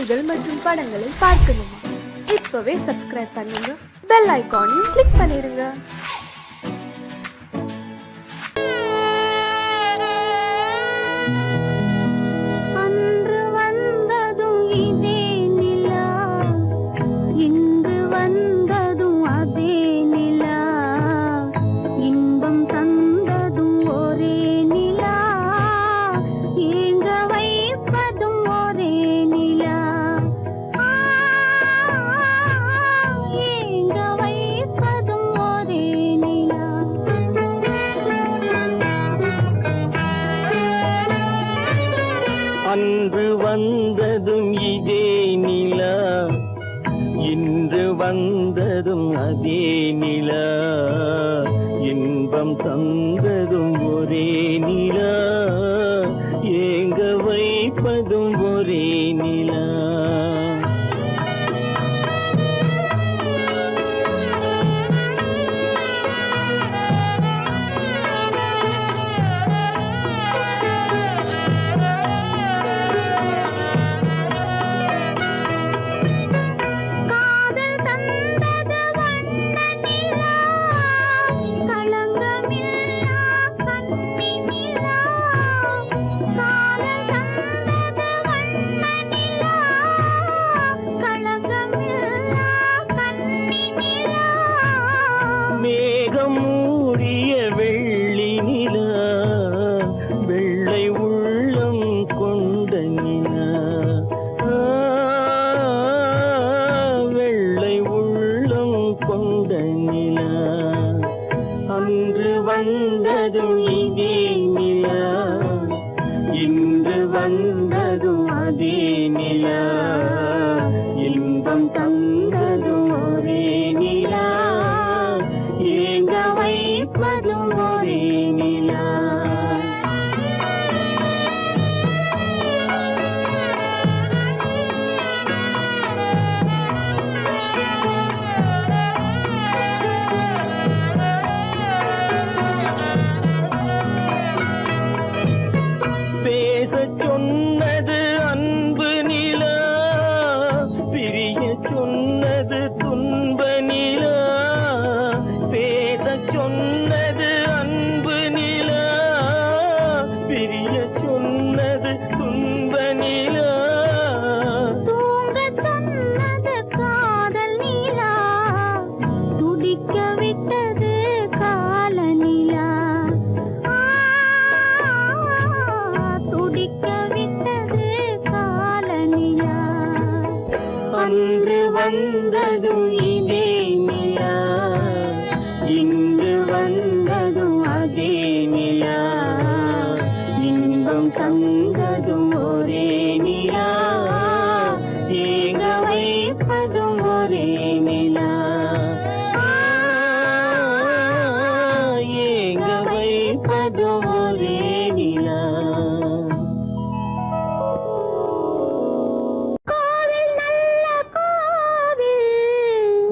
பாடல்கள் மற்றும் படங்களை பார்க்கணுமா? இப்பவே சப்ஸ்கிரைப் பண்ணுங்க, பெல் ஐகானையும் கிளிக் பண்ணிருங்க. அன்று வந்ததும் இதே நிலா, இன்று வந்ததும் அதே நிலா, இன்பம் தந்ததும் ஒரே நிலா, ஏங்க வைப்பதும் ஒரே நிலா. மேகம் மூடிய வெள்ளி நிலா, வெள்ளை உள்ளம் கொண்ட நிலா, வெள்ளை உள்ளம் கொண்ட நிலா. அன்று வந்ததும் இதே நிலா, இன்று வந்ததும் அதே நிலா, இன்பம் தந்ததும் ஒரே நிலா, ஏங்க வைப்பதும் ஒரே நிலா. பேசச் சொன்னது அன்பு நிலா, பிரிய சொன்னது துன்ப நிலா. பேசச் சொன்னது அன்பு நிலா, பிரிய சொன்னது துன்ப நிலா. தூங்கச் சொன்னது காதல் நிலா, துடிக்க விட்டது கால நிலா, துடிக்க விட்டது கால நிலா. அன்று வந்ததும் இதே நிலா, இன்று வந்ததும் அதே நிலா, இன்பம் தந்ததும் ஒரே நிலா, ஏங்க வைப்பதும் ஒரே நிலா, ஏங்க வைப்பதும் ஒரே நிலா. கோவில் நல்ல கோவில்,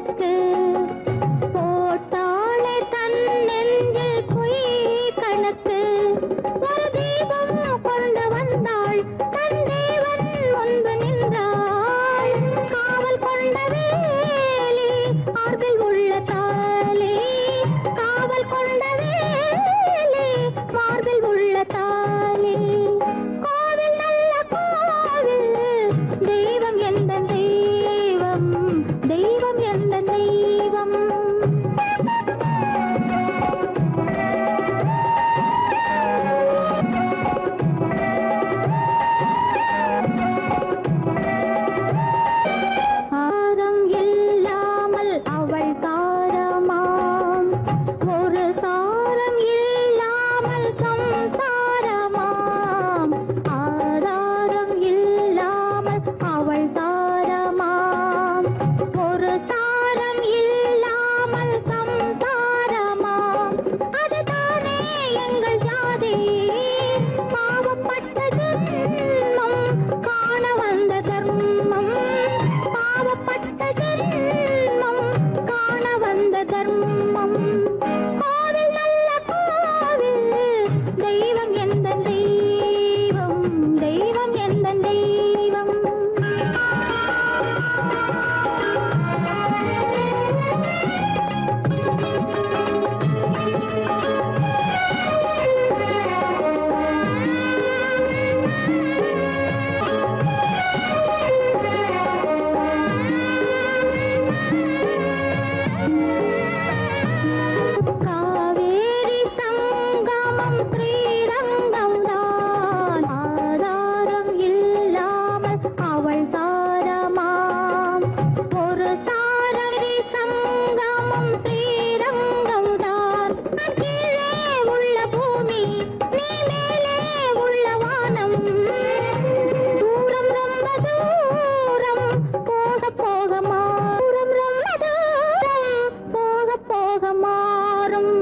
கணக்கு போட்டாளே தன் நெஞ்சில் பொய் கணக்கு ஒரு தீபம் கொண்டு வந்தாள் தன் தேவன் முன்பு நின்றாள் காவல் கொண்ட வேலி மார்பில் உள்ள தாலி காவல் கொண்ட வேலி மார்பில் உள்ள தாலி கோவில் நல்ல கோவில் தெய்வம் எந்த தெய்வம் தெய்வம் எந்த தெய்வம் ஆரம் இல்லாமல் அவள் தாரமாம் ஒரு சாரம் இல்லாமல் சம்சாரமாம் ஆதாரம் இல்லாமல் அவள் தாரமாம் ஒரு சாரம் இல்லாமல் சம்சாரமாம் அதுதானே எங்கள் ஜாதி பாவப்பட்ட ஜென்மம் காண வந்த தர்மம் பாவப்பட்ட ஜென்மம் காண வந்த தர்மம் கோவில் நல்ல கோவில் தெய்வம் எந்த தெய்வம் தெய்வம் எந்த தெய்வம் காவேரி சங்கமம் ஸ்ரீரங்கம் தான் ஆதாரம் இல்லாமல் அவள் தாரமாம் ஒரு தாரரி சங்கமம் ஸ்ரீரங்கம் தான் கீழே உள்ள பூமி நீ மேலே உள்ள வானம் தூரம் ரொம்ப தூரம் போக போக மாறும் ரொம்ப தூரம் போக போக மாறும்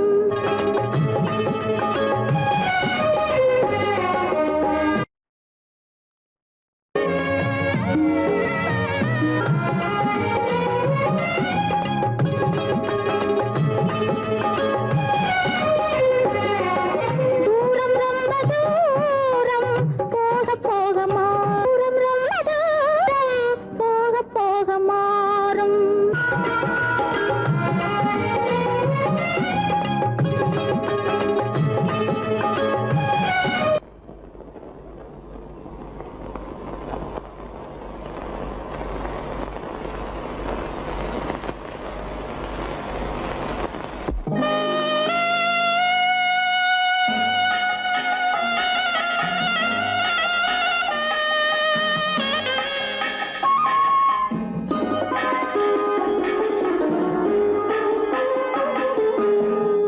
தூரம் ரொம்ப தூரம் போக போக மாறும் ரொம்ப தூரம் போக போக மாறும்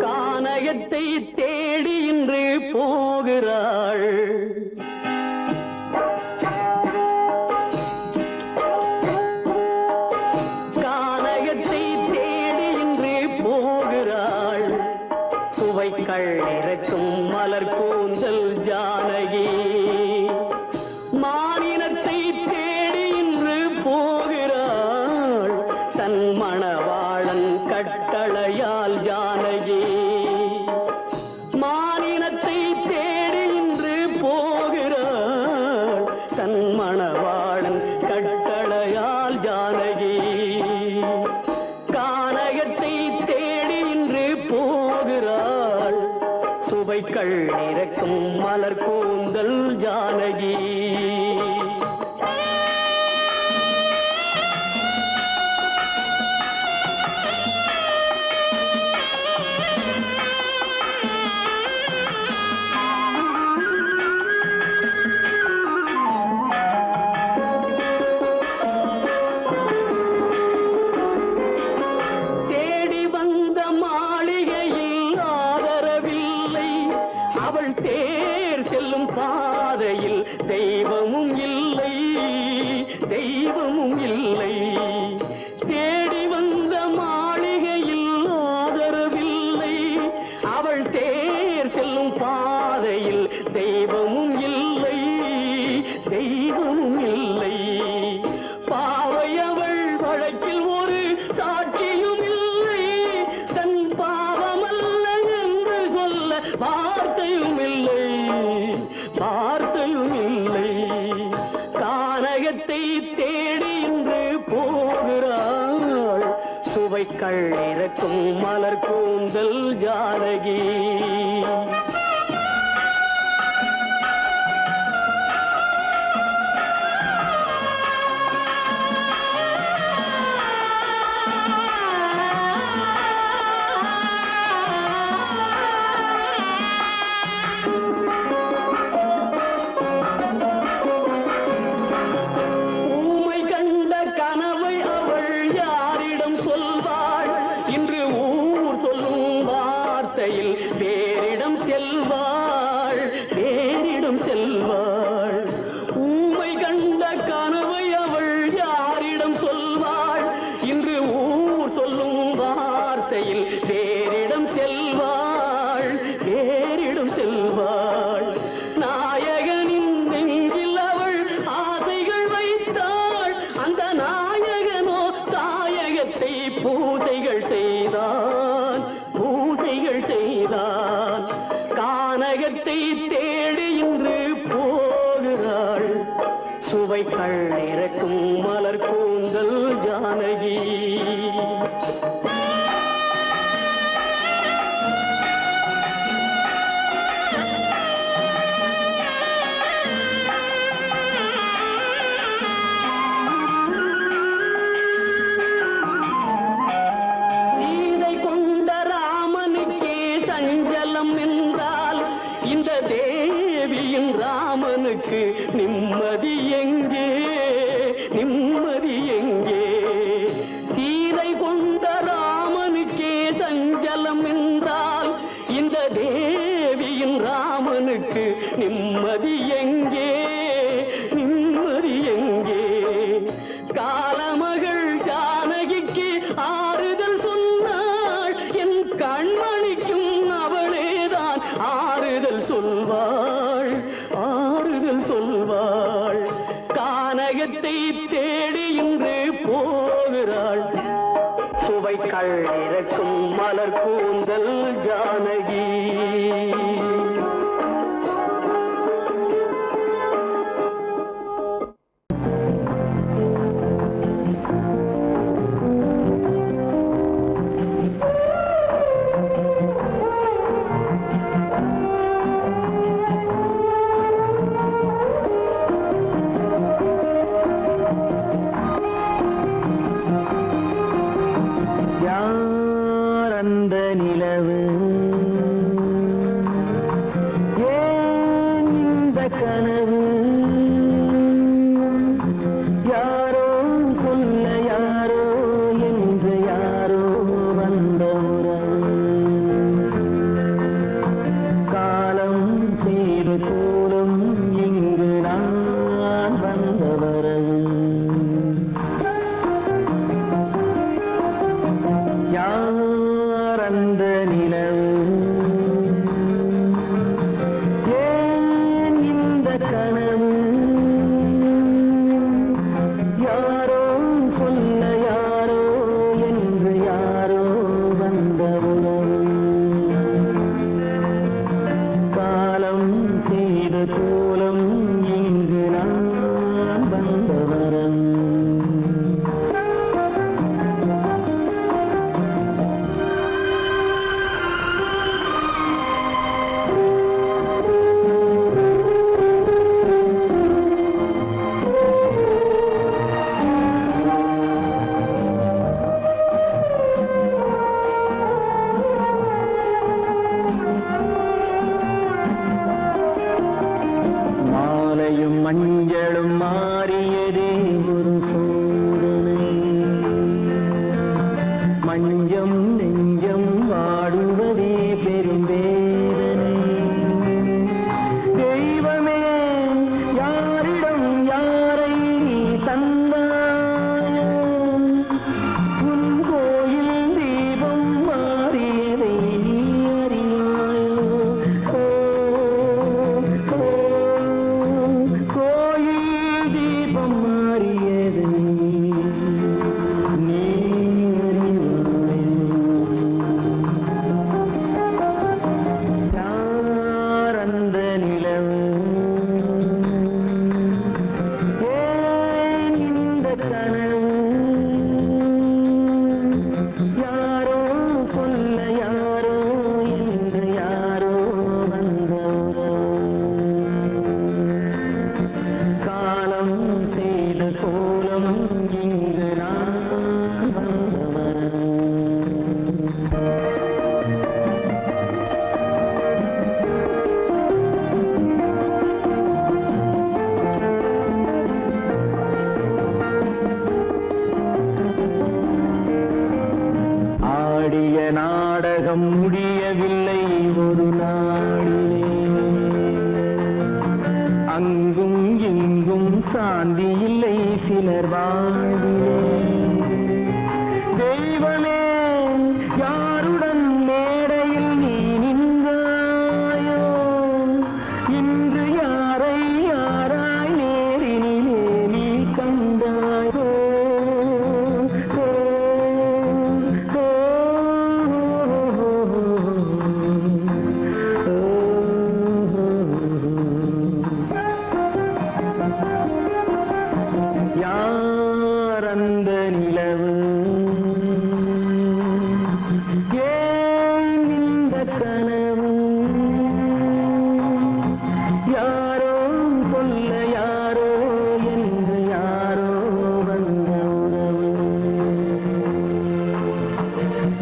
கானகத்தை தேடி இன்று போகிறாள் கானகத்தை தேடி இன்று போகிறாள் சுவைக்கள் இறக்கும் மலர் கூந்தல் ஜானகி மானினத்தை தேடி இன்று போகிறாள் தன் மணவாளன் கட்டளையால் ஜானகி மானினத்தை தேடி இன்று போகிறாள் தன் மணவாளன் கட்டளையால் ஜானகி கானகத்தை தேடி இன்று போகிறாள் சுவைக்கள் இறக்கும் மலர் கூந்தல் ஜானகி தேடி வந்த மாளிகையில் ஆதரவில்லை அவள் தேர் செல்லும் பாதையில் தெய்வ சுவைக்கள் இறக்கும் மலர் கூந்தல் ஜானகி. பூஜைகள் செய்தான் கானகத்தை தேடி இன்று போகிறாள். சுவைக்கள் இறக்கும் மலர் கூந்தல் ஜானகி. நிம்மதி எங்கே, நிம்மதி எங்கே? சீதை கொண்ட ராமனுக்கே சஞ்சலம் என்றால் இந்த தேவியின் ராமனுக்கு நிம்மதி எங்கே, நிம்மதி எங்கே? காலமகள் ஜானகிக்கு ஆறுதல் சொன்னாள், என் கண்மணிக்கும் அவளேதான் ஆறுதல் சொல்வாள், ஆறுதல் சொல்வாள். கானகத்தை தேடி இன்று போகிறாள். சுவைக்கள் இறக்கும் மலர் கூந்தல் ஜானகி. மஞ்சளும் மாறியதே ஒரு சோதனை. மஞ்சம் நெஞ்சம் வாடுவதே பெரும் வேதனை. தெய்வமே யாரிடம் யாரை தந்தாயோ, உன் கோயில் தீபம் மாறியதை நீ அறியாயோ. கோயில் தீபம் மாறியதை நீ அறியாயோ. ஆடிய நாடகம் முடியவில்லை ஒரு நாளிலே. அங்கும் இங்கும் சாந்தி இல்லை சிலர் வாழ்விலே. தெய்வமே யாருடன் மேடையில் நீ நின்றாயோ, இன்று யாரை யாராய் நேரினிலே நீ கண்டாயோ. யார் அந்த நிலவு, ஏன் இந்த கனவு, யாரோ சொல்ல யாரோ என்று யாரோ வந்த உறவு.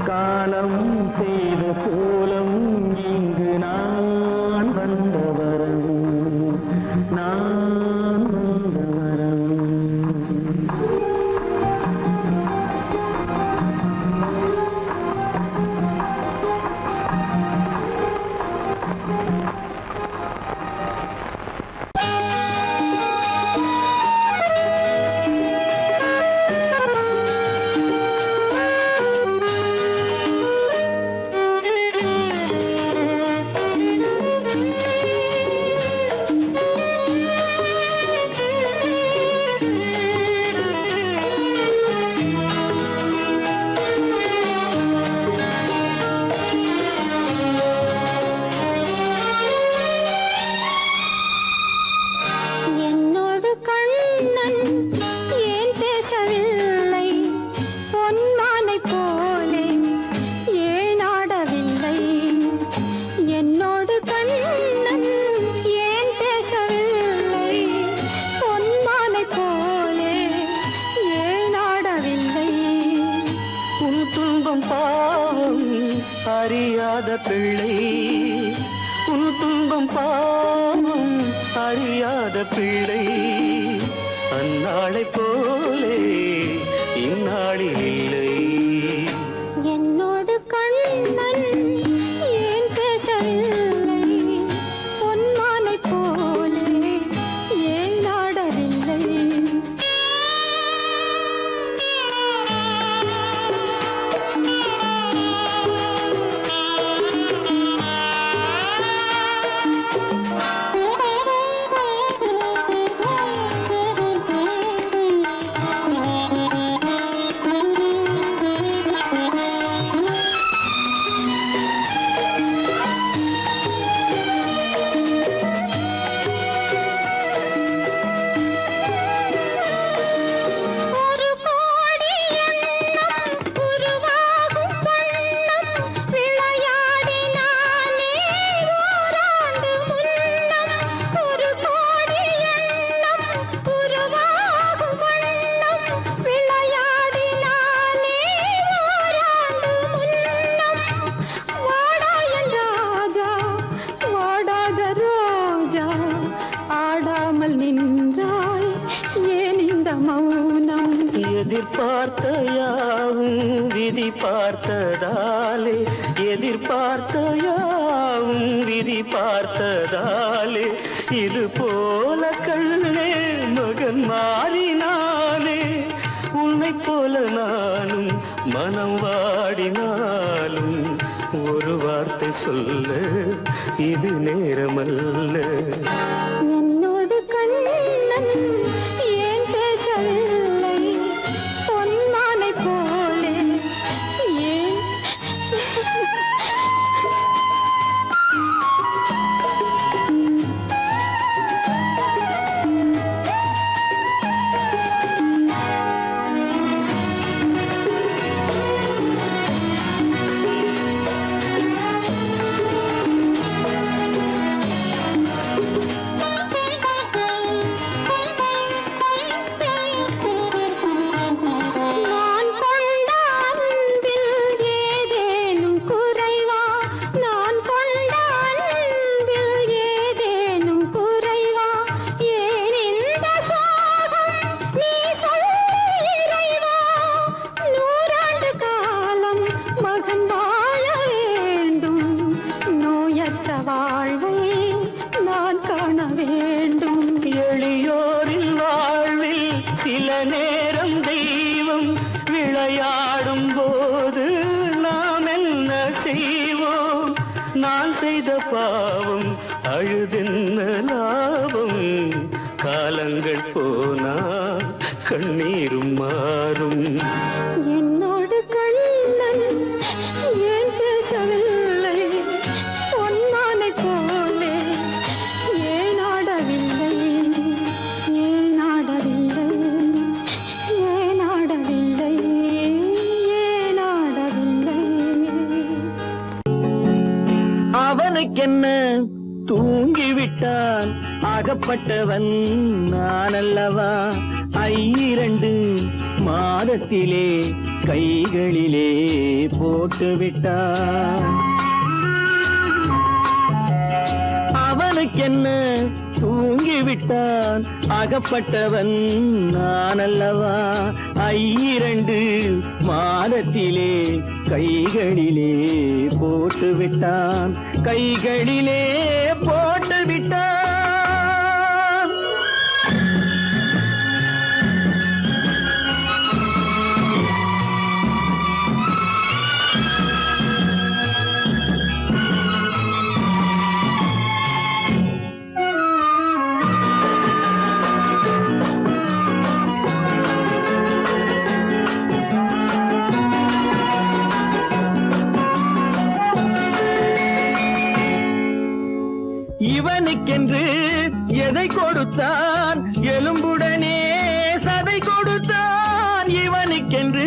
காலம் செய்த கோலம் இங்கு நான் வந்த வரவு, நான் வந்த வரவு. என்னோடு கண்ணன் ஏன் பேசவில்லை, பொன்மானை போலே ஏன் ஆடவில்லை. என்னோடு கண்ணன் ஏன் பேசவில்லை, பொன்மானை போலே ஏன் ஆடவில்லை. உன் துன்பம் பாவம் அறியாத பிள்ளை, உன் துன்பம் பாவம் அறியாத பிள்ளை. அந்நாளை போலே இந்நாளில் இல்லை. என்னோடு கண்ணன் ஏன் பேசவில்லை, பொன்மானை போலே ஏன் ஆடவில்லை. ஒரு கோடி எண்ணம் உருவாகும் வண்ணம் விளையாடினானே ஓராண்டு முன்னம். ஒரு கோடி எண்ணம் உருவாகும் வண்ணம் விளையாடினானே ஓராண்டு முன்னம். வாடா என் ராஜா, வாடாத ரோஜா, ஆடாமல் நின்றாய் ஏன் இந்த மௌனம். எதிர்பார்த்த யாவும் விதி பார்த்ததாலே, எதிர்பார்த்த யாவும் விதி பார்த்ததாலே, இது போல கண்ணே மகன் மாறினானே. உன்னை போல நானும் மனம் வாடினாலும் ஒரு வார்த்தை சொல்ல இது நேரமல்ல. என்னோடு கண்ணன் ஏன் பேசவில்லை, பொன்மானை போலே ஏன். மகன் வாழ வேண்டும், நோயற்ற வாழ்வை நான் காண வேண்டும். எளியோரின் வாழ்வில் சில நேரம் தெய்வம் விளையாடும் போது நாம் என்ன செய்வோம்? நான் செய்த பாவம் அழுதென்ன லாபம்? காலங்கள் போனால் கண்ணீரும் மாறும். என்னோடு கண்ணன் ஏன் பேசவில்லை? பொன்மானை போலே ஏன் ஆடவில்லை? ஏன் ஆடவில்லை? ஏன் ஆடவில்லை? ஏன் ஆடவில்லை? அவனுக்கென்ன தூங்கிவிட்டான், அகப்பட்டவன் நான் அல்லவா? 2 மாதத்திலே கைகளிலே போட்டு விட்டான். அவனுக்கென்ன தூங்கிவிட்டான், அகப்பட்டவன் நான் அல்லவா? 2 மாதத்திலே கைகளிலே போட்டு விட்டான், கைகளிலே போட்டு விட்டான். இவனுக்கென்று எதை கொடுத்தான், எலும்புடனே சதை கொடுத்தான். இவனுக்கென்று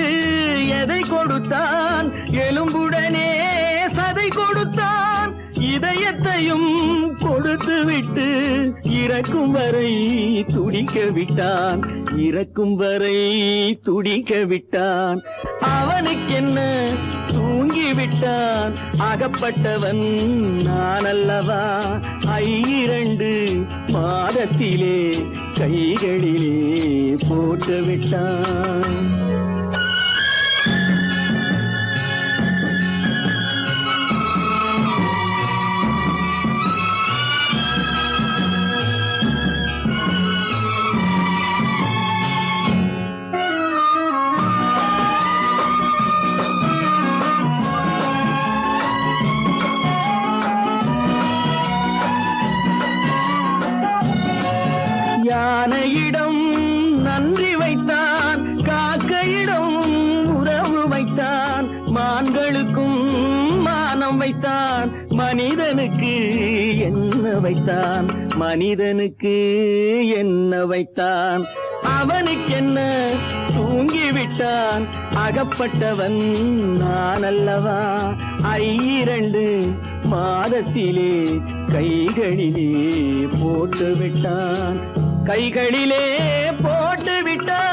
எதை கொடுத்தான், எலும்புடனே சதை கொடுத்தான். இதயத்தையும் கொடுத்து விட்டு இறக்கும் வரை துடிக்க விட்டான், இறக்கும் வரை துடிக்க விட்டான். அவனுக்கென்ன தூங்கிவிட்டான், அகப்பட்டவன் நான் அல்லவா? 2 மாதத்திலே கைகளிலே போட்டு விட்டான். யானையிடம் நன்றி வைத்தான், காக்கையிடம் உறவு வைத்தான். மான்களுக்கும் மானம் வைத்தான், மனிதனுக்கு என்ன வைத்தான்? மனிதனுக்கு என்ன வைத்தான்? அவனுக்கென்ன தூங்கிவிட்டான், அகப்பட்டவன் நான் அல்லவா? 2 மாதத்திலே கைகளிலே போட்டு விட்டான், கைகளிலே போட்டு விட்டான்.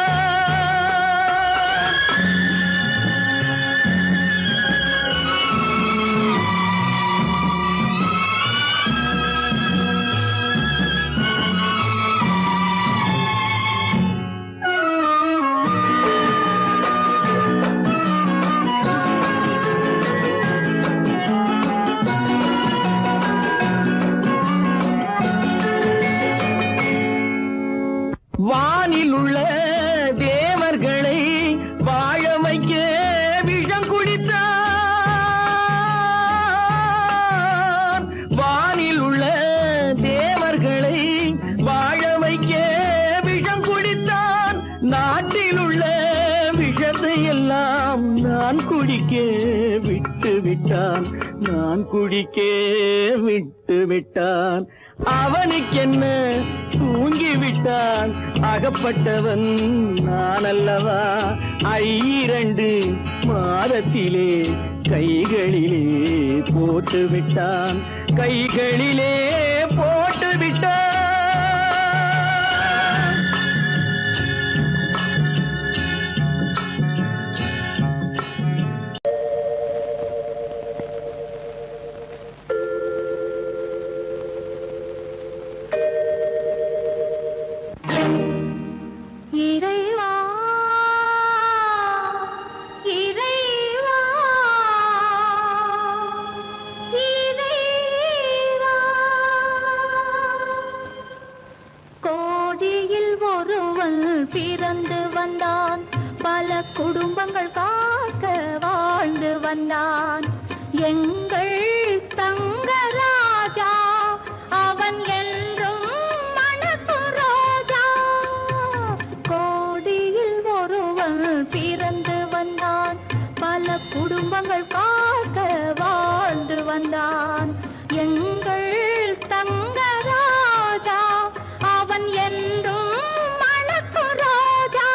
வானில் உள்ள தேவர்களை வாழ வைக்க விஷம் குடித்தான். வானில் உள்ள தேவர்களை வாழ வைக்க விஷம் குடித்தான். நாட்டில் உள்ள விஷத்தை எல்லாம் நான் குடிக்க விட்டு விட்டான், நான் குடிக்க விட்டு விட்டான். அவனுக்கென்ன தூங்கிவிட்டான், அகப்பட்டவன் நான் அல்லவா? 2 மாதத்திலே கைகளிலே போட்டு விட்டான், கைகளிலே போட்டு விட்டான். இறைவா, இறைவா, குடும்பங்கள் காக்க வாழ்ந்து வந்தான் எங்கள் தங்கராஜா. அவன் என்றும் மணக்கு ரோஜா. கோடியில் ஒருவன் பிறந்து வந்தான், பல குடும்பங்கள் காக்க வாழ்ந்து வந்தான் எங்கள் தங்கராஜா. அவன் என்றும் மணக்கு ரோஜா.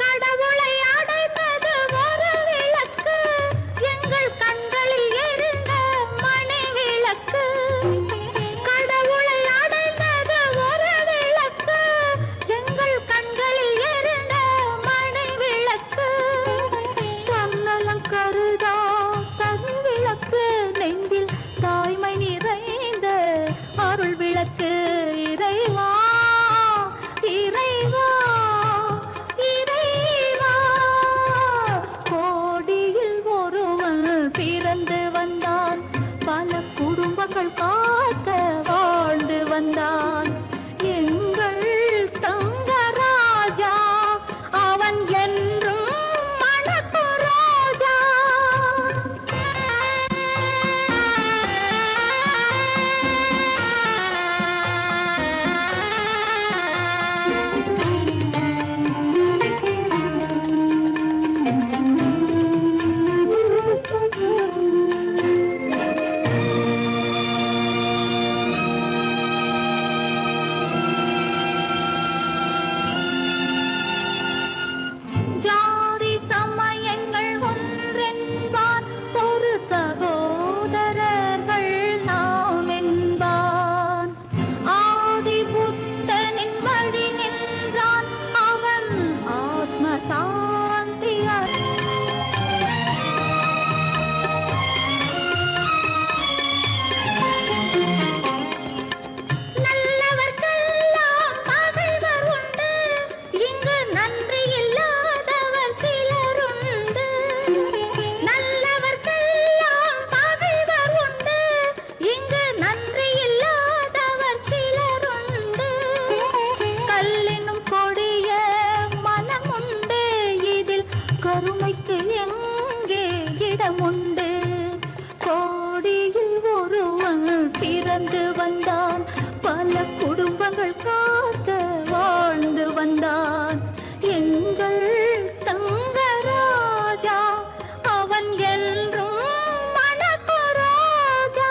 கடவுளை அடைந்தது ஒரு விளக்கு, எங்கள் கண்களில் எரிந்த மணி விளக்கு. கடவுளை அடைந்தது ஒரு விளக்கு, எங்கள் கண்களில் எரிந்த மணி விளக்கு. தன்னலம் கருதா தன் விளக்கு, நெஞ்சில் தாய்மை நிறைந்த அருள் விளக்கு. இறைவா இறைவா இறைவா. கோடியில் ஒருவன் பிறந்து வந்தான், பல குடும்பங்கள் காக்க வாழ்ந்து வந்தான் எங்கள் தங்கராஜா. அவன் என்றும் மணக்கு ரோஜா. ஜாதி சமயங்கள் ஒன்றென்பான், ஒரு சகோதரர்கள் நாம் என்பான். ஆதி புத்தனின் வழி நின்றான், அவன் ஆத்ம சாந்தி நல்லவர்க்கெல்லாம் பகைவர் உண்டு, இங்கு நன்றி இல்லாதவர் சிலருண்டு. நல்லவர்க்கெல்லாம் பகைவர் உண்டு, இங்கு நன்றி இல்லாதவர் சிலருண்டு. கல்லினும் கொடிய மனம் உண்டு, இதில் கருமைக்கு எங்கே இடமுண்டு. கோடியில் ஒருவன் பிறந்து வந்தான், பல குடும்பங்கள் காக்க வாழ்ந்து வந்தான் எங்கள் தங்கராஜா. அவன் என்றும் மணக்கு ரோஜா.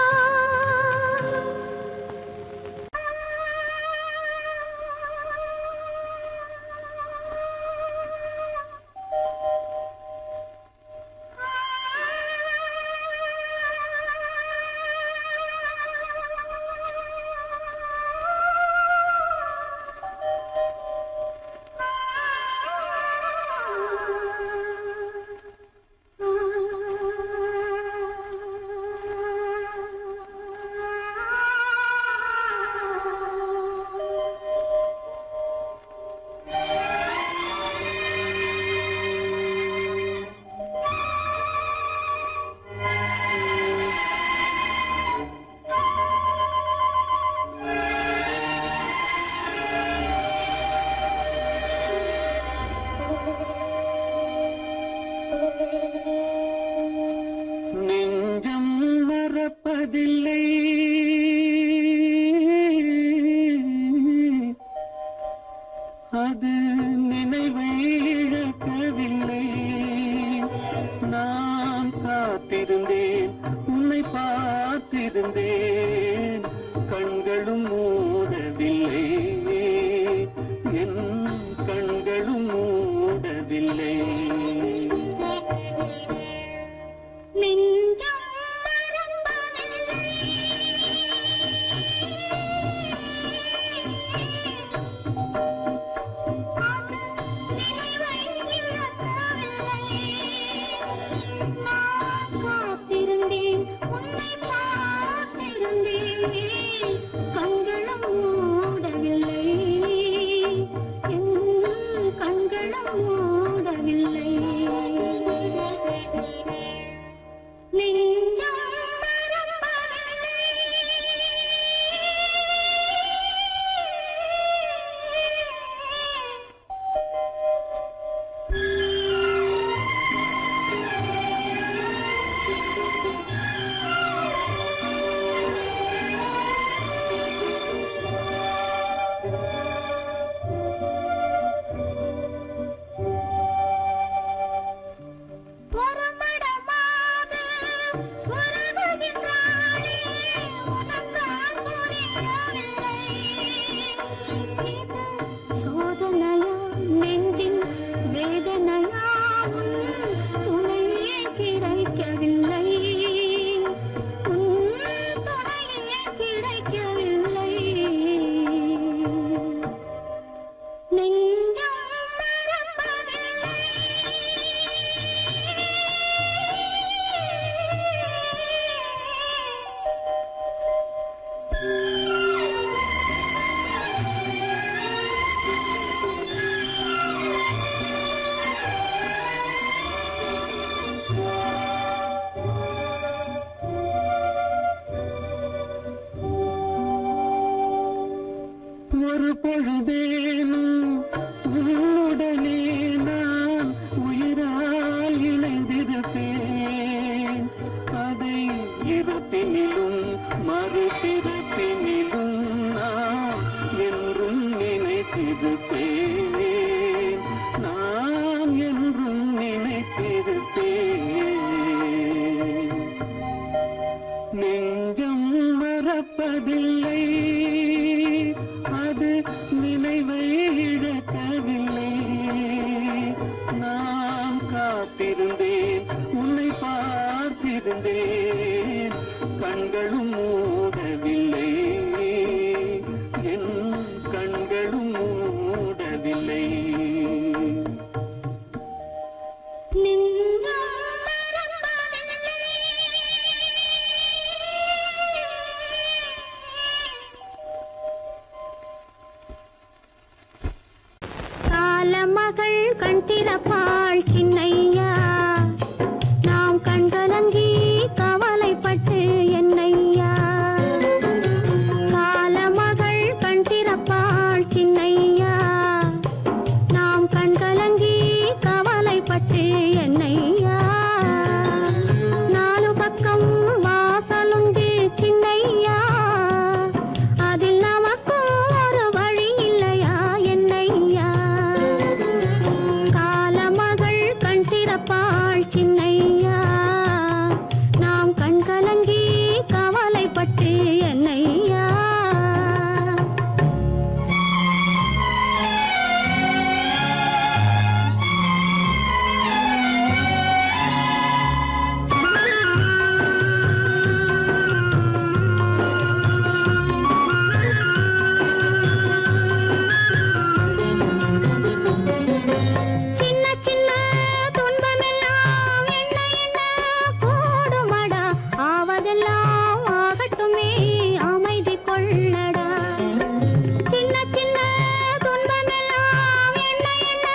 நெஞ்சம் மறப்பதில்லை, அது நினைவை இழக்கவில்லை. நான் காத்திருந்தேன், உன்னை பார்த்திருந்தேன், கண்களும் மூடவில்லை, என் கண்களும் மூடவில்லை. நெஞ்சம் மறப்பதில்லை, அது நினைவை இழக்கவில்லை. நான் காத்திருந்தேன், கண்களும் மூடவில்லை, என் கண்களும் மூடவில்லை. நெஞ்சம் ஒரு பொழுதேனும் உன்னுடனே நான் உயிரால் இணைந்திருப்பேன். அதை இருப்பினிலும் மறுபிறப்பினிலும் நான் என்றும் நினைத்திருப்பேன். நான் என்றும் நினைத்திருப்பேன். நெஞ்சம் மறப்பதில்லை, அது நினைவை இழக்கவில்லை. நான் காத்திருந்தேன், உன்னை பார்த்திருந்தேன், கண்களும் மூடவில்லை, என் கண்களும் மூடவில்லை. மகள் கண் திறப்பாள் சின்னையா, நாம் கண்கலங்கி கவலைப்பட்டு என்னையா. காலமகள் கண் திறப்பாள் சின்னையா, நாம் கண்கலங்கி கவலைப்பட்டு என்னையா. நாலு பக்கம் வாசலுண்டு சின்னையா, அதில் நமக்கும் ஒரு வழி இல்லையா என்னையா. காலமகள் கண் திறப்பாள் சின்னையா, நாம் கண்கலங்கி கவலைப்பட்டு என்னையா. சின்ன சின்ன துன்பமெல்லாம் என்ன என்ன கூடுமடா, ஆவதெல்லாம் ஆகட்டுமே அமைதி கொள்ளடா. சின்ன சின்ன துன்பமெல்லாம் என்ன என்ன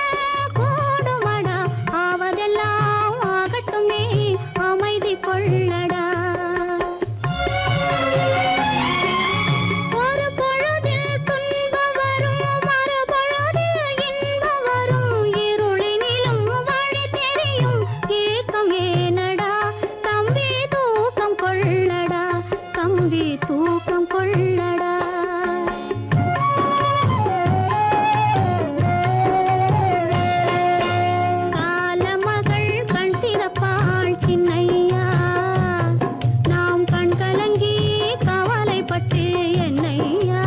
கூடுமடா, ஆவதெல்லாம் ஆகட்டுமே அமைதி கொள்ளடா. ஒரு பொழுதில் துன்பம் வரும், மறுபொழுதில் இன்பம் வரும், இருளினிலும் வழி தெரியும், ஏக்கம் ஏனடா தம்பி தூக்கம் கொள்ளடா, தம்பி தூக்கம் கொள்ளடா. காலமகள் கண் திறப்பாள் சின்னையா, நாம் கண் கலங்கி கவலைப்பட்டு என்னையா.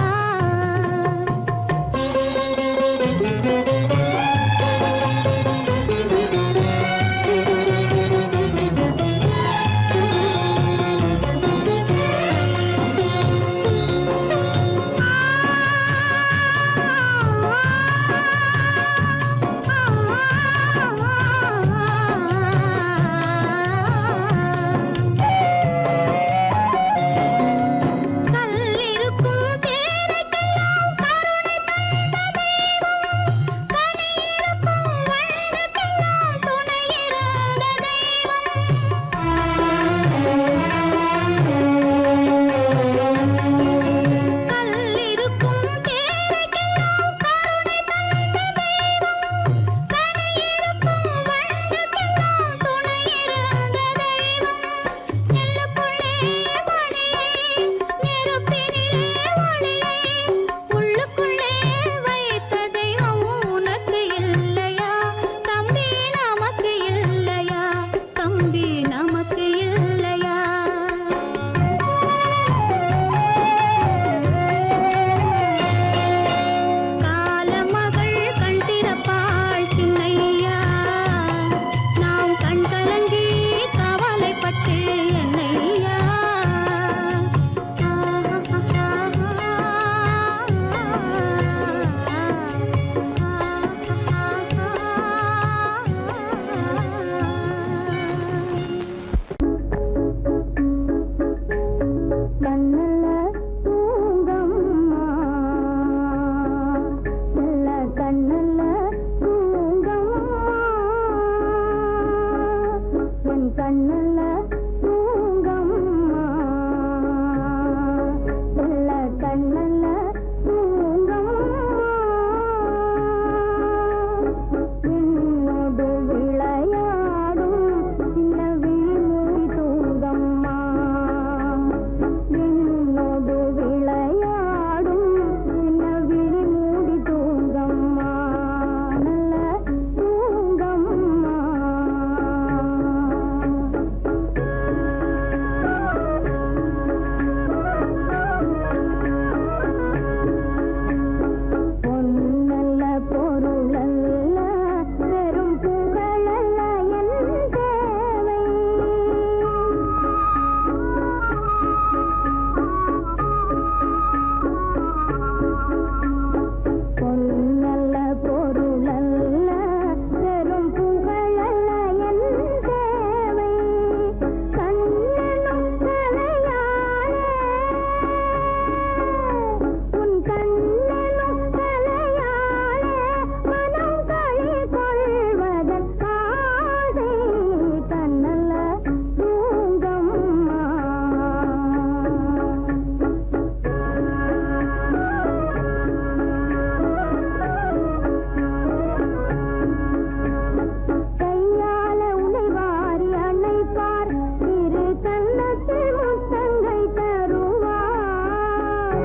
கண்ணல்ல தூங்கம்மா நல்ல கண்ணல்ல தூங்கம்மா என் கண்ணல்ல தூங்கம்மா நல்ல கண்ணல்ல தூங்கம்மா என்னோடு விளையாடும் சின்ன விழிமொழி தூங்கம்மா என்னோடு விளையாடும் சின்ன விழிமூடி தூங்கம்மா நல்ல தூங்கம்மா பொன்னல்ல பொருளல்ல வெறும் புகழல்ல என் தேவை பொன்னல்ல பொருளல்ல வெறும் புகழல்ல என் தேவை கண்ணனும் தலையாளே உன் கண்ணனும் தலையாளே மனம் களி கொள்வதன் ஆசை கண்ணல்ல தூங்கம்மா கையால உனை வாரி அணைப்பார் இரு கன்னத்தில் முத்தங்கள் தருவார்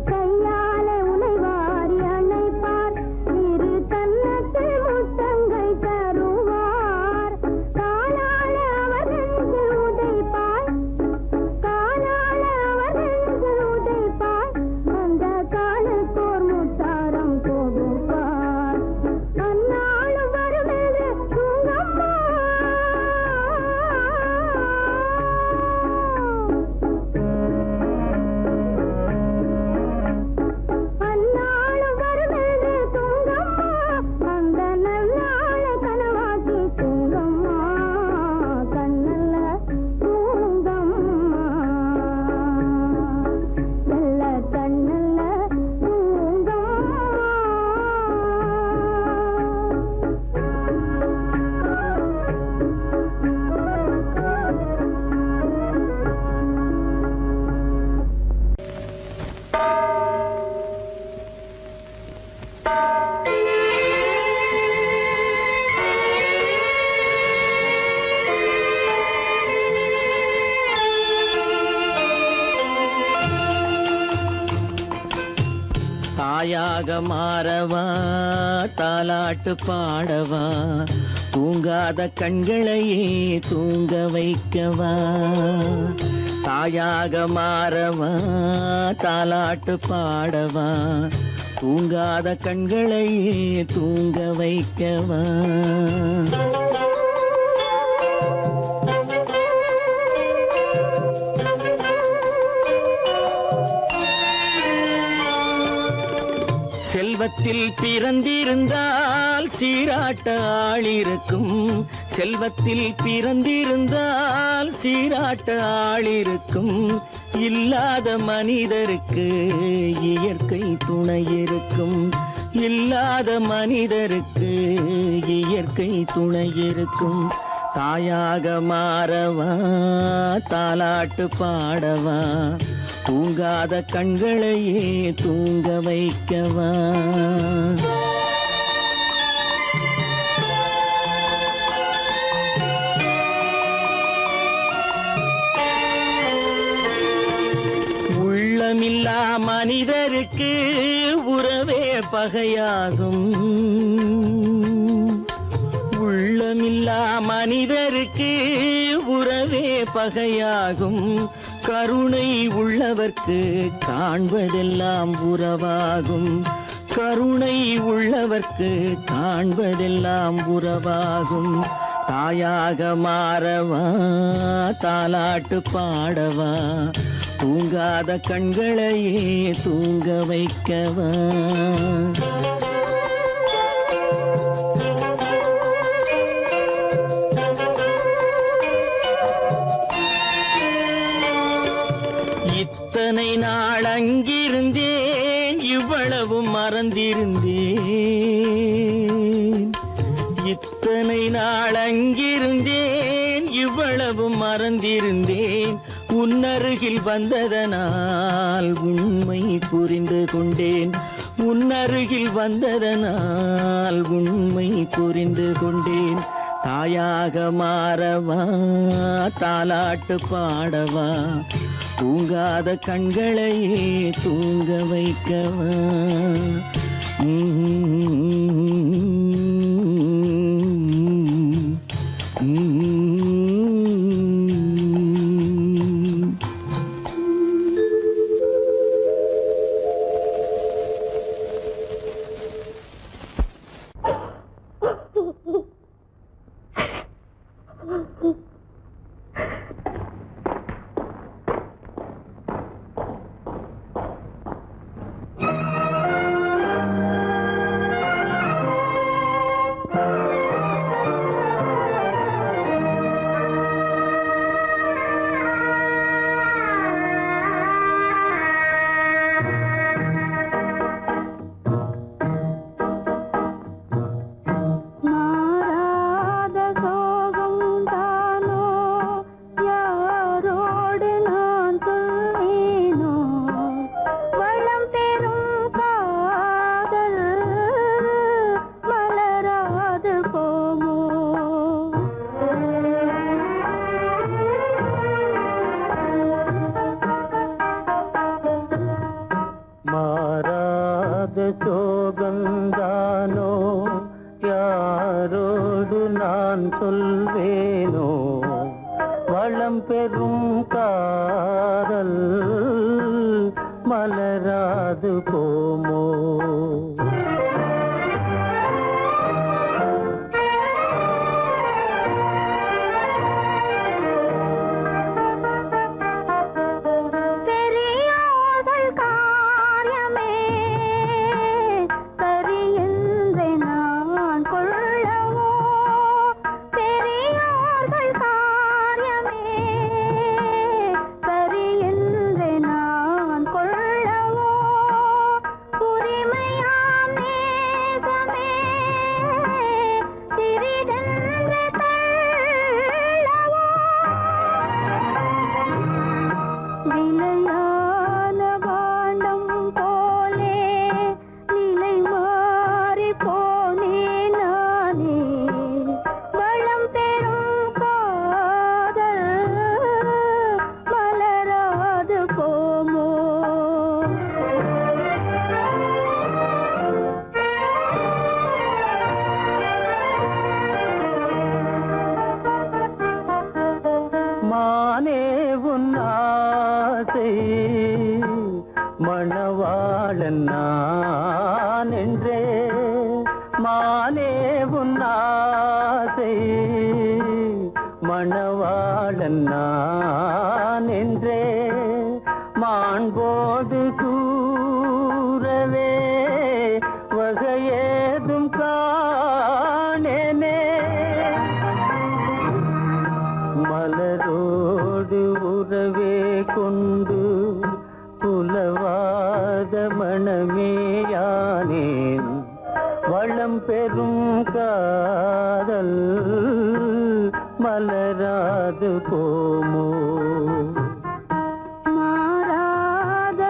கையால உனை வாரி அணைப்பார் இரு கன்னத்தில் முத்தங்கள் தருவார் காலால அவர் நெஞ்சில் உதைப்பார் காலால அவர் நெஞ்சில் உதைப்பார் அந்த காலுக்கோர் முத்தாரம் கொடுப்பார் அந்நாளும் வருமென்று தூங்கம்மா அந்நாளும் வருமென்று தூங்கம்மா அந்த நன்னாள கனவாக்கி தூங்கம்மா கண்ணல்ல தூங்கம்மா நல்ல கண்ணல்ல தூங்கம்மா தாயாக மாறவா தாலாட்டு பாடவா தூங்காத கண்களையே தூங்க வைக்கவா தாயாக மாறவா தாலாட்டு பாடவா தூங்காத கண்களையே தூங்க வைக்கவா செல்வத்தில் பிறந்திருந்தால் சீராட்ட ஆள் இருக்கும் செல்வத்தில் பிறந்திருந்தால் சீராட்ட ஆள் இருக்கும் இல்லாத மனிதருக்கு இயற்கை துணை இருக்கும் இல்லாத மனிதருக்கு இயற்கை துணை இருக்கும் தாயாக மாறவா தாலாட்டு பாடவா தூங்காத கண்களையே தூங்க வைக்கவா உள்ளமில்லா மனிதருக்கு உறவே பகையாகும் உள்ளமில்லா மனிதருக்கு உறவே பகையாகும் கருணை உள்ளவர்க்கு காண்பதெல்லாம் உறவாகும் கருணை உள்ளவர்க்கு காண்பதெல்லாம் உறவாகும் தாயாக மாறவா தாலாட்டு பாடவா தூங்காத கண்களையே தூங்க வைக்கவா இத்தனை நாள் அங்கிருந்தேன் இவ்வளவு மறந்திருந்தேன். இத்தனை நாள் அங்கிருந்தேன் இவ்வளவு மறந்திருந்தேன். உன்னருகில் வந்ததனால் உண்மை புரிந்து கொண்டேன். உன்னருகில் வந்ததனால் உண்மை புரிந்து கொண்டேன். தாயாக மாறவா தாலாட்டு பாடவா தூங்காத கண்களையே தூங்க வைக்கவா. சோகந்தானோ யாரோடு நான் சொல்வேனோ வளம் பெறும் காதல் மலராது போமோ. மணவாளன் நான் என்றே மானே உன் ஆசை மணவாளன் நான் என்றே மாண்போது கூறவே வகையேதும் காணேனே. மலரோடு உறவே கொண்டு புலவாத மணமேயானேன் வளம் பெறும் காதல் மலராது போமோ. மாறாத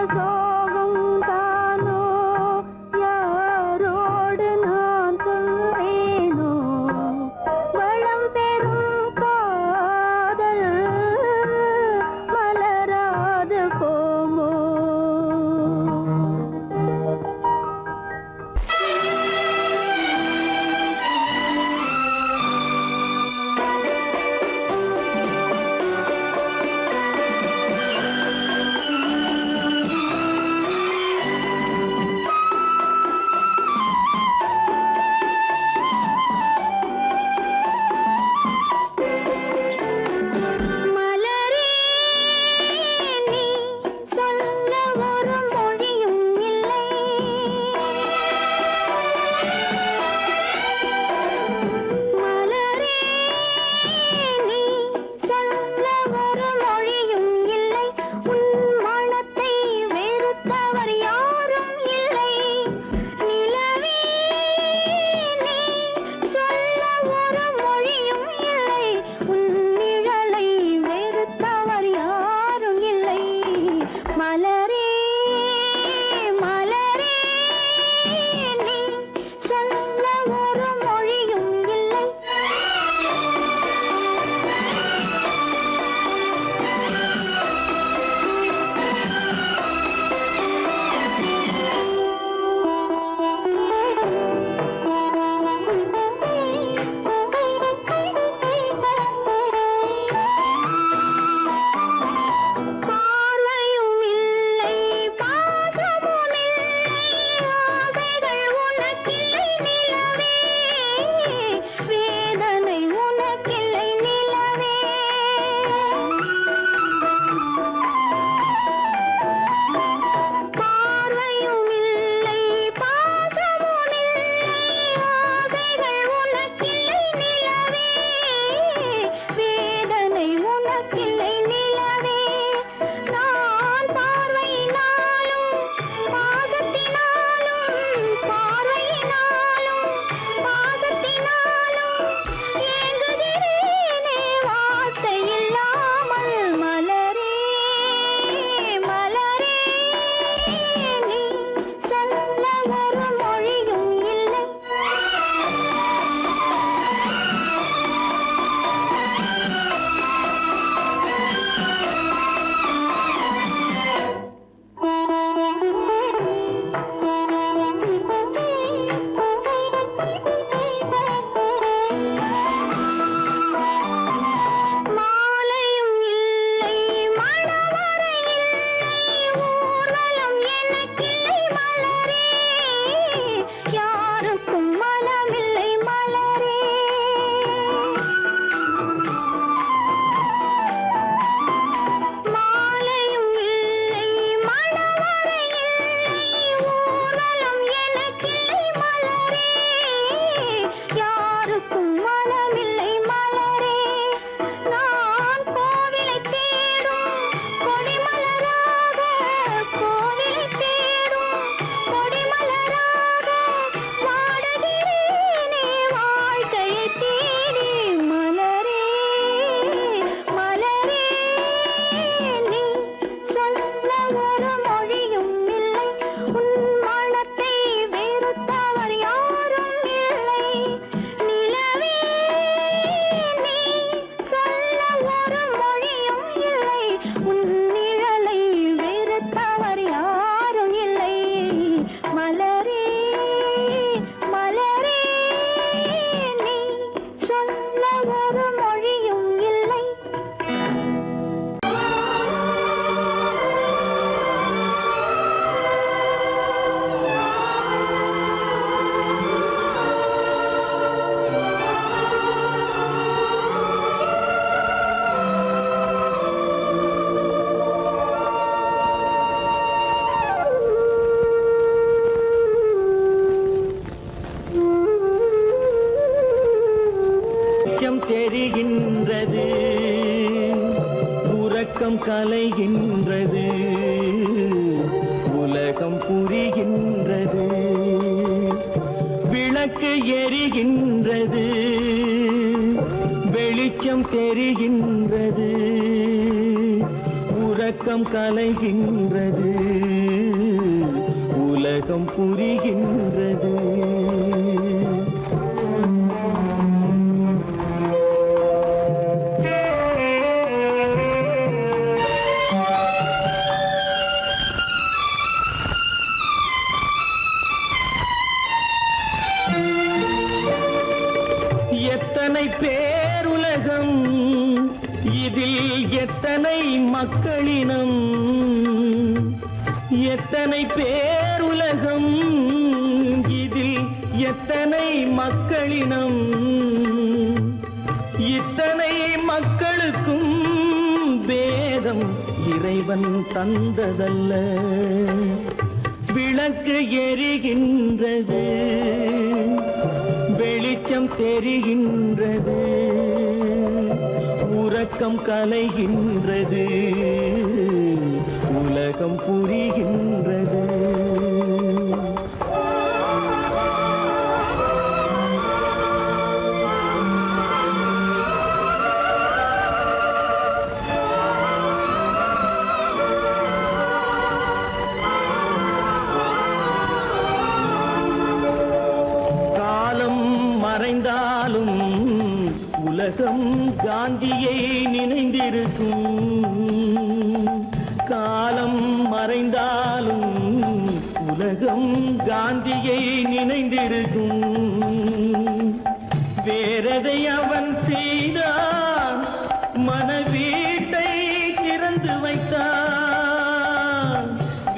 ஒரு மொழியும் இல்லை உன் மனத்தை வெறுத்தவர் யாரும் இல்லை நிலவே நீ சொல்ல ஒரு மொழியும் இல்லை உன் நிழலை வெறுத்தவர் யாரும் இல்லை மலரே மலரே நீ சொல்ல ஒரு மொழியும் இல்லை வெளிச்சம் தெரிகின்றது உறக்கம் கலைகின்றது உலகம் புரிகின்றது விளக்கு எரிகின்றது வெளிச்சம் தெரிகின்றது உறக்கம் கலைகின்றது உலகம் புரிகின்றது எத்தனை பேருலகம் இதில் எத்தனை மக்களினம் எத்தனை பேருலகம் இதில் எத்தனை மக்களினம் இத்தனை மக்களுக்கும் வேதம் இறைவன் தந்ததல்ல விளக்கு எரிகின்றது வெளிச்சம் தெரிகின்றது உறக்கம் கலைகின்றது உலகம் புரிகின்றது மறைந்தாலும் உலகம் காந்தியை நினைந்திருக்கும் காலம் மறைந்தாலும் உலகம் காந்தியை நினைந்திருக்கும் வேறதை அவன் செய்தான் மனவீட்டை திறந்து வைத்தான்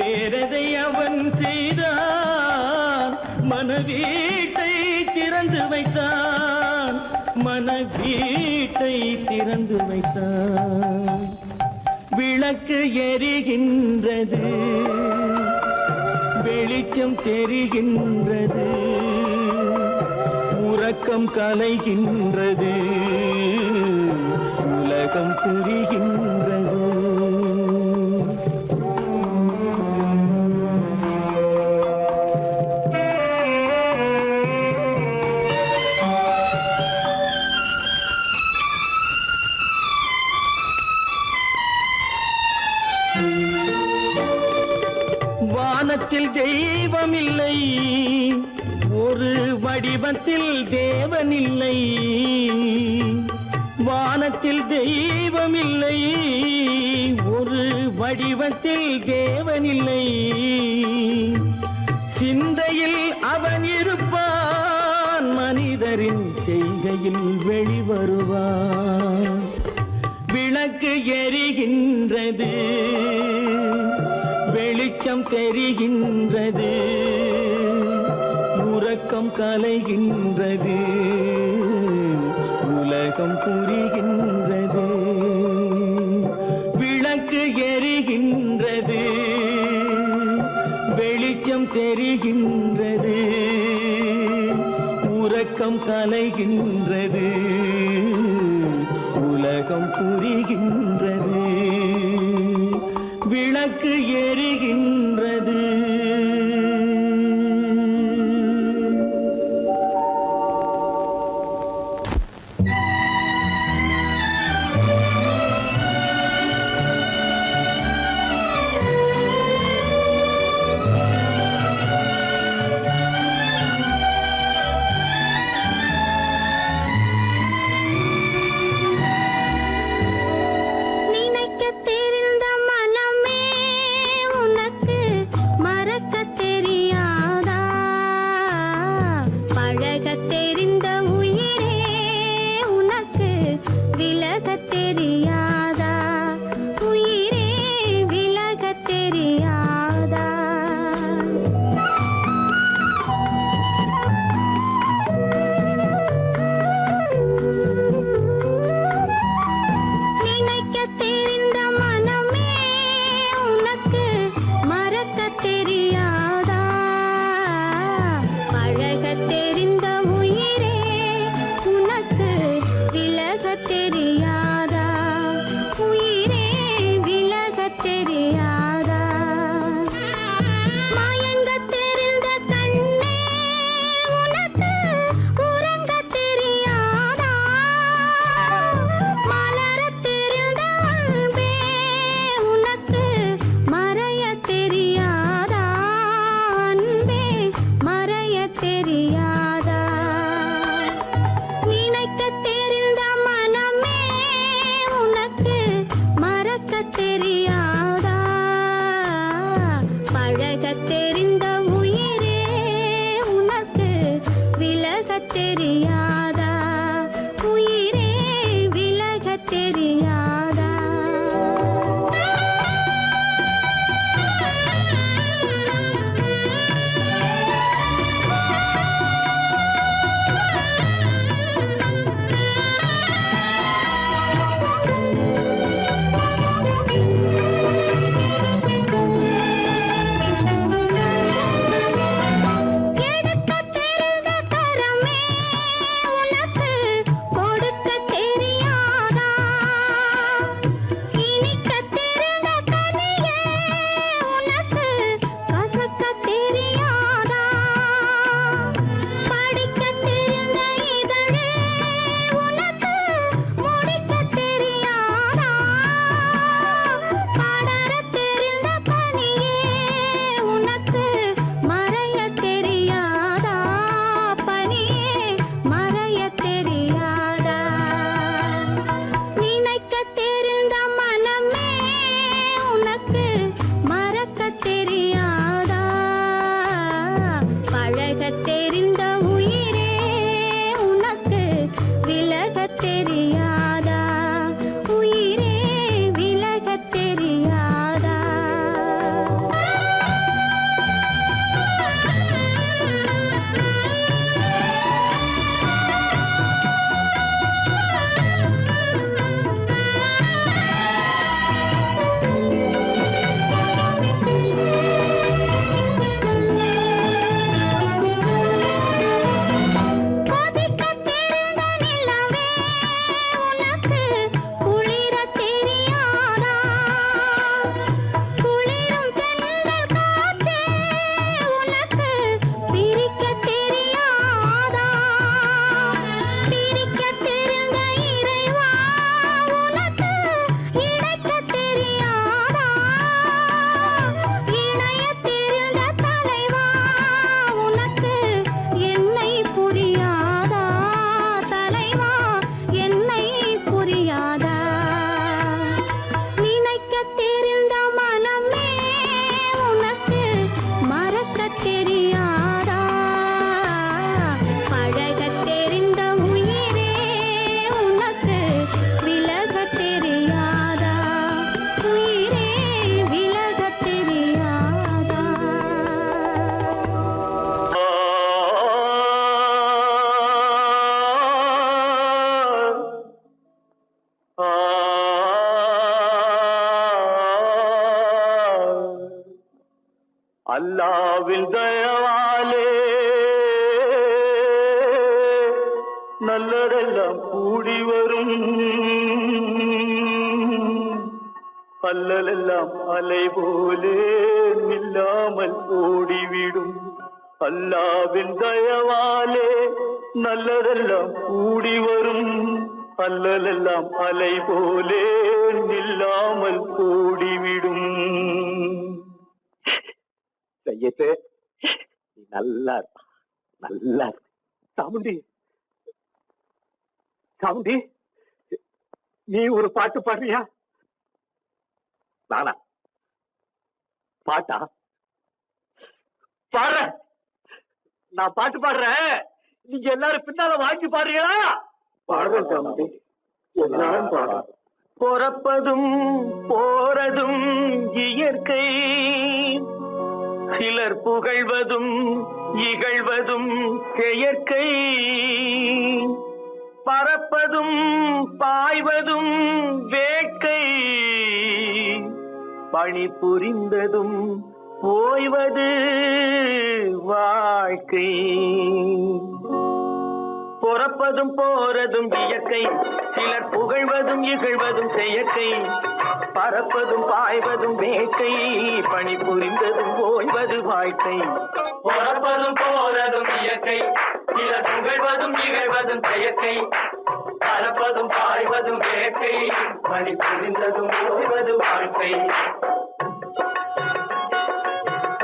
வேறதை அவன் செய்தான் மனவீட்டை திறந்து வைத்தான் மனவீட்டை திறந்து வைத்தான் விளக்கு எரிகின்றது வெளிச்சம் தெரிகின்றது உறக்கம் கலைகின்றது உலகம் புரிகின்றது வானத்தில் தெய்வம் இல்லை ஒரு வடிவத்தில் தேவன் இல்லை வானத்தில் தெய்வம் இல்லை ஒரு வடிவத்தில் தேவன் இல்லை சிந்தையில் அவன் இருப்பான் மனிதரின் செய்கையில் வெளிவருவான் விளக்கு எரிகின்றது வெளிச்சம் தெரிகின்றது உறக்கம் கலைகின்றது உலகம் புரிகின்றது விளக்கு எரிகின்றது வெளிச்சம் தெரிகின்றது உறக்கம் கலைகின்றது உலகம் புரிகின்றது விளக்கு எரிகின்றது அல்லாவின் தயவாலே நல்லதெல்லாம் கூடி வரும், அல்லலெல்லாம் அலை போலே நில்லாமல் ஓடிவிடும். அல்லாவின் தயவாலே நல்லதெல்லாம் கூடி வரும், அல்லலெல்லாம் அலை போலே நில்லாமல் ஓடிவிடும். செய்யத்தே நல்லா நல்லா சாமுண்டி, சாமுண்டி நீ ஒரு பாட்டு பாடுறியா? நானா பாட்டா பாடுற? நான் பாட்டு பாடுறேன், நீங்க எல்லாரும் பின்னால வாங்கி பாடுறீங்களா? பாடுறேன் சாமுண்டி, எல்லாரும் பாடுற. பிறப்பதும் போறதும் இயற்கை, சிலர் புகழ்வதும் இகழ்வதும் செயற்கை. பறப்பதும் பாய்வதும் வேட்கை, பணி புரிந்ததும் ஓய்வது வாழ்க்கை. பிறப்பதும் போறதும் இயற்கை, சிலர் புகழ்வதும் இகழ்வதும் செயற்கை. பறப்பதும் பாய்வதும் வேட்கை, பணி புரிந்ததும் ஓய்வது வாழ்க்கை. பிறப்பதும் போறதும் இயற்கை, சிலர் புகழ்வதும் இகழ்வதும் செயற்கை. பறப்பதும் பாய்வதும் வேட்கை, பணி புரிந்ததும் ஓய்வது வாழ்க்கை.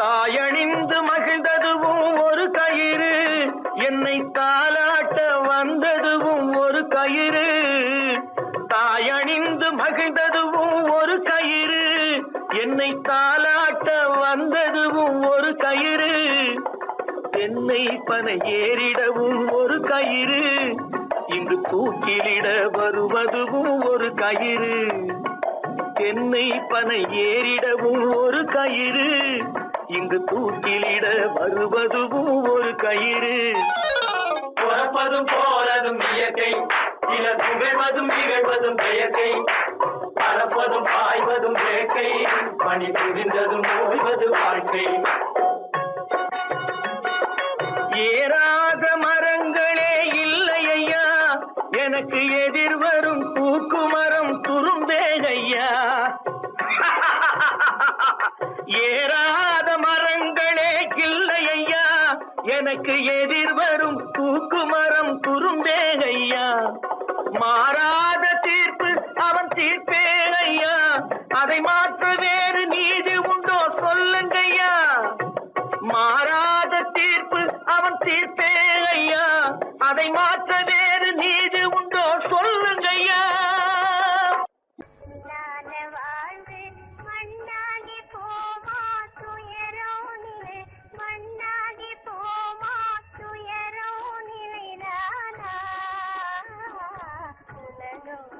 தாயணிந்து மகிழ்ந்ததுவும் ஒரு கயிறு, என்னை தாலாட்ட வந்ததுவும் ஒரு கயிறு. தாயணிந்து மகிழ்ந்ததுவும் ஒரு கயிறு, என்னை தாலாட்ட வந்ததுவும் ஒரு கயிறு. என்னை பனை ஏறிடவும் ஒரு கயிறு, இங்கு தூக்கிலிட வருவதுவும் ஒரு கயிறு. என்னை பனை ஏறிடவும் ஒரு கயிறு, இங்கு தூக்கிலிட வருவதுவும் ஒரு கயிறு. பிறப்பதும் போறதும் இயற்கை, சிலர் புகழ்வதும் இகழ்வதும் செயற்கை. பறப்பதும் பாய்வதும் வேட்கை, பணி புரிந்ததும் ஓய்வது வாழ்க்கை. ஏறாத மரங்களே இல்லை ஐயா, எனக்கு எதிர் வரும் பூக்குமரம் துரும்பேகையா. ஏறாத மரங்களே இல்லை ஐயா, எனக்கு எதிர் வரும் பூக்குமரம் துரும்பேகையா. மாறாத தீர்ப்பு அவன் தீர்ப்பே ஐயா, அதை மாற்ற வேறு நீதி உண்டோ சொல்லுங்கய்யா. மாறாத தீர்ப்பு அவன் தீர்ப்பே ஐயா, அதை மாற்ற வேறு நீதி உண்டோ சொல்லுங்கய்யா. வாழ்வு மண்ணாகி போமா துயரோ நிலை, மண்ணாகி போமா துயரோ நிலைதானா உலகம்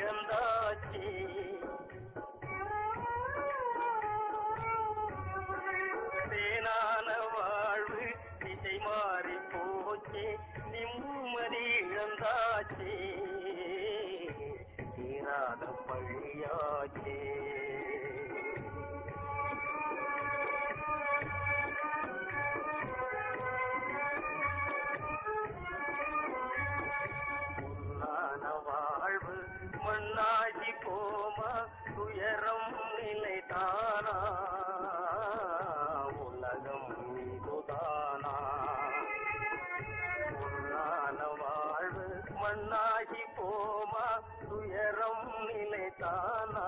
இழந்தாச்சே. தேனான வாழ்வு திசை மாறி போச்சே, நிம்மதி இழந்தாச்சே, தீராத பழியாச்சே. வாழ்வு மண்ணாகி போமா, துயரம் நிலைதானா, உலகம் இதுதானா. பொன்னான வாழ்வு மண்ணாகி போமா, துயரம் நிலைதானா,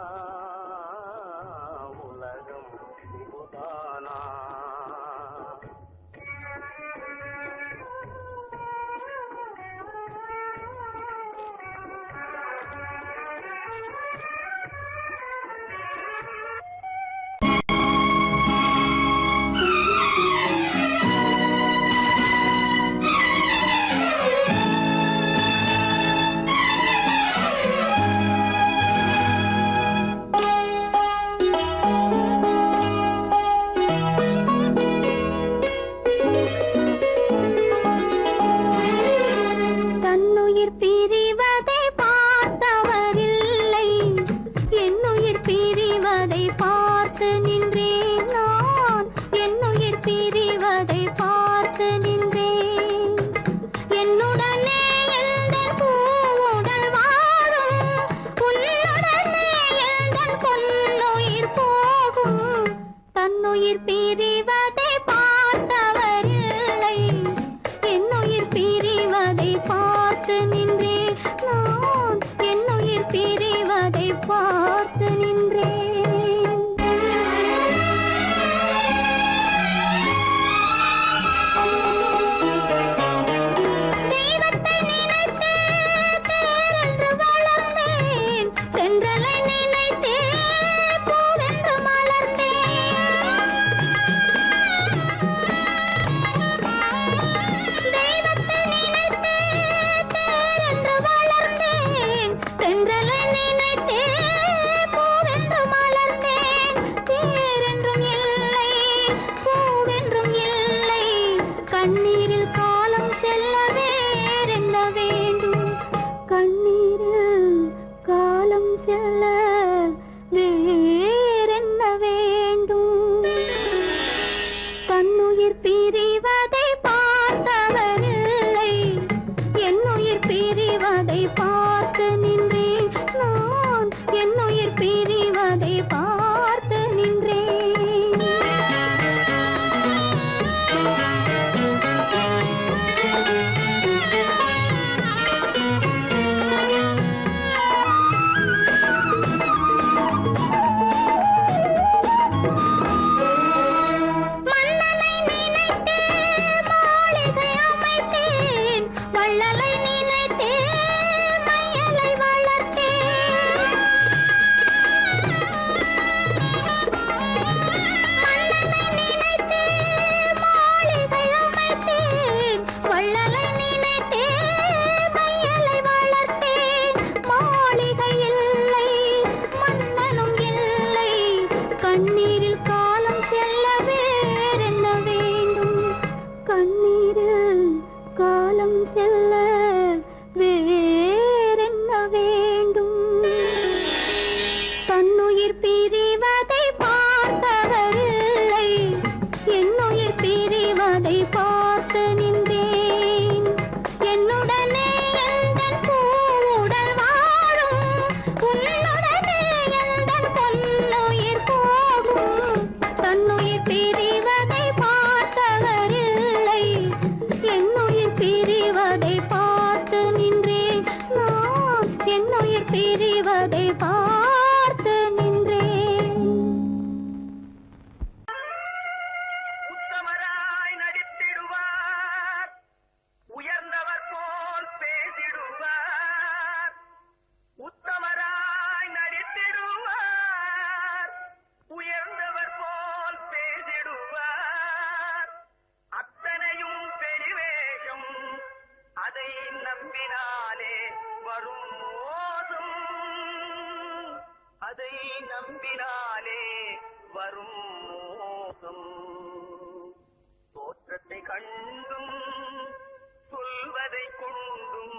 உலகம் இதுதானா. அதை நம்பினாலே வரும் மோசம் நம்பினாலே வரும் மோசம் தோற்றத்தை கண்டும் சொல்வதை கொண்டும்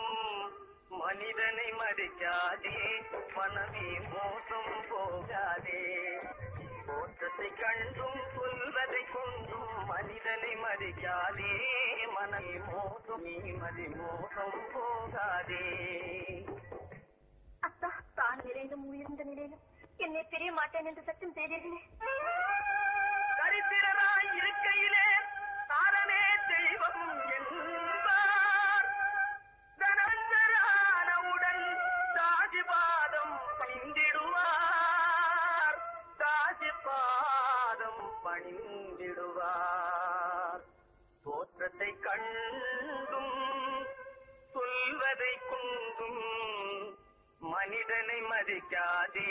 மனிதனை மதிக்காதே மனமே மோசம் போகாதே தோற்றத்தை கண்டும் சொல்வதை கொண்டும் மனிதனை மதிக்காதே மனமே மோசம் நீ மதி மோசம் போகாதே. அத்தா, தான் நிலையிலும் உயர்ந்த நிலையிலும் என்னை தெரிய மாட்டேன் என்று சத்தம் செய்தீர்களே. தரித்திரராய் இருக்கையிலே தாரமே தெய்வம் என்பார். தனந்தரானவுடன் தாஜிபாதம் பணிந்திடுவார். தாஜிபாதம் பணிந்திடுவார். தோற்றத்தை கண்டும் சொல்வதை கொண்டும் மனிதனை மதிக்காதே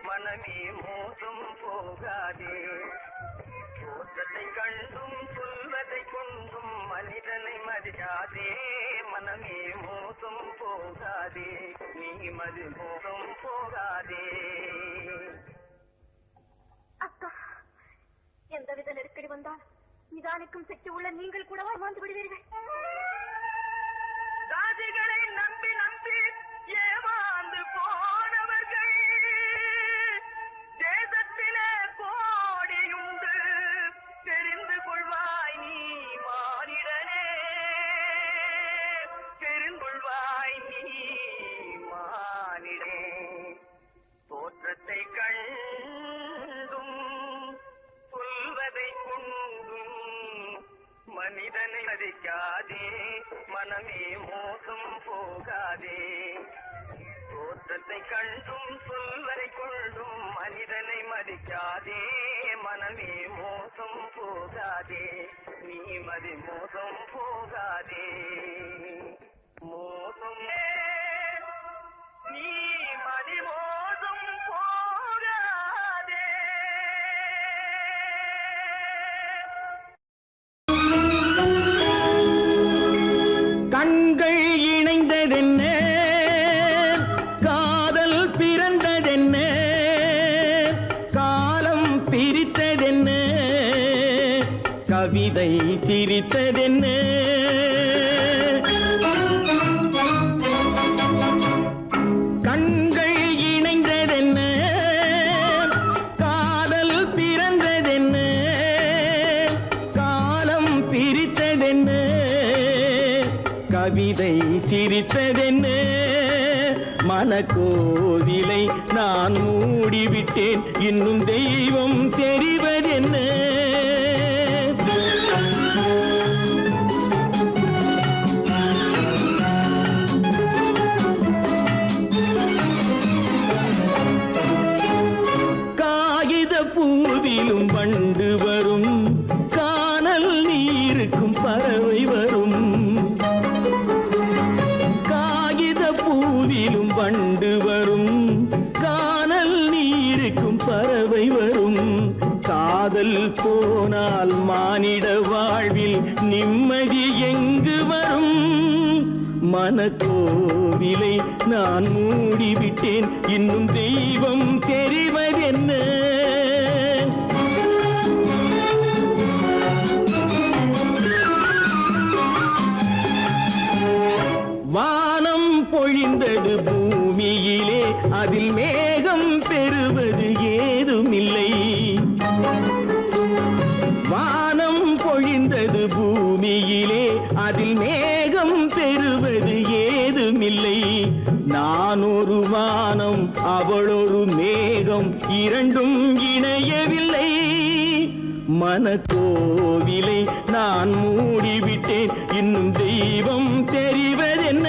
மனமே மோசம் போகாதே தோற்றத்தை கண்டும் சொல்வதை கொண்டும் மனிதனை மதிக்காதே மனமே மோசம் போகாதே நீ மதி மோசம் போகாதே. அக்கா, எந்தவித நெருக்கடி வந்தால் நிதானிக்கும் சக்தி உள்ள நீங்கள் கூடவா வாழ்ந்து விடுவீர்கள்? ஜாதிகளை நம்பி நம்பி ஏமாந்து போனவர்கள் தேசத்திலே கோடியுண்டு தெரிந்து கொள்வாய் நீ மானிடனே. தெரிந்து கொள்வாய் நீ மானிடனே. தோற்றத்தை கண்டும் சொல்வதை கொண்டும் மனிதனை மதிக்காதே மனமே மோசம் போகாதே தோற்றத்தை கண்டும் சொல்வதை கொண்டும் மனிதனை மதிக்காதே மனமே மோசம் போகாதே நீ மதி மோசம் போகாதே. மோசம் நீ மதி மோசம் போகாதே. கண்கள் இணைந்ததென்ன காதல் பிறந்ததென்ன காலம் பிரித்ததென்ன கவிதை சிரித்ததென்ன கண்கள் இணைந்ததென்ன காதல் பிறந்ததென்ன காலம் பிரித்ததென்ன கவிதை சிரித்ததென்ன மனக்கோவிலை நான் மூடிவிட்டேன் இன்னும் தெய்வம் தெரிவதென்ன காகித பூவிலும் வண்டு வரும் கானல் நீருக்கும் பறவை வரும் பூவிலும் வண்டு வரும் கானல் நீருக்கும் பறவை வரும் காதல் போனால் மானிட வாழ்வில் நிம்மதி எங்கு வரும் மனக்கோவிலை நான் மூடிவிட்டேன் இன்னும் தெய்வம் தெரிவதென்ன வானம் பொழிந்தது பூமியிலே அதில் மேகம் பெறுவது ஏதுமில்லை வானம் பொழிந்தது பூமியிலே அதில் மேகம் பெறுவது ஏதுமில்லை நான் ஒரு வானம் அவளொரு மேகம் இரண்டும் இணையவில்லை மனக்கோவிலை நான் மூடிவிட்டேன் இன்னும் தெய்வம் தெரிவதென்ன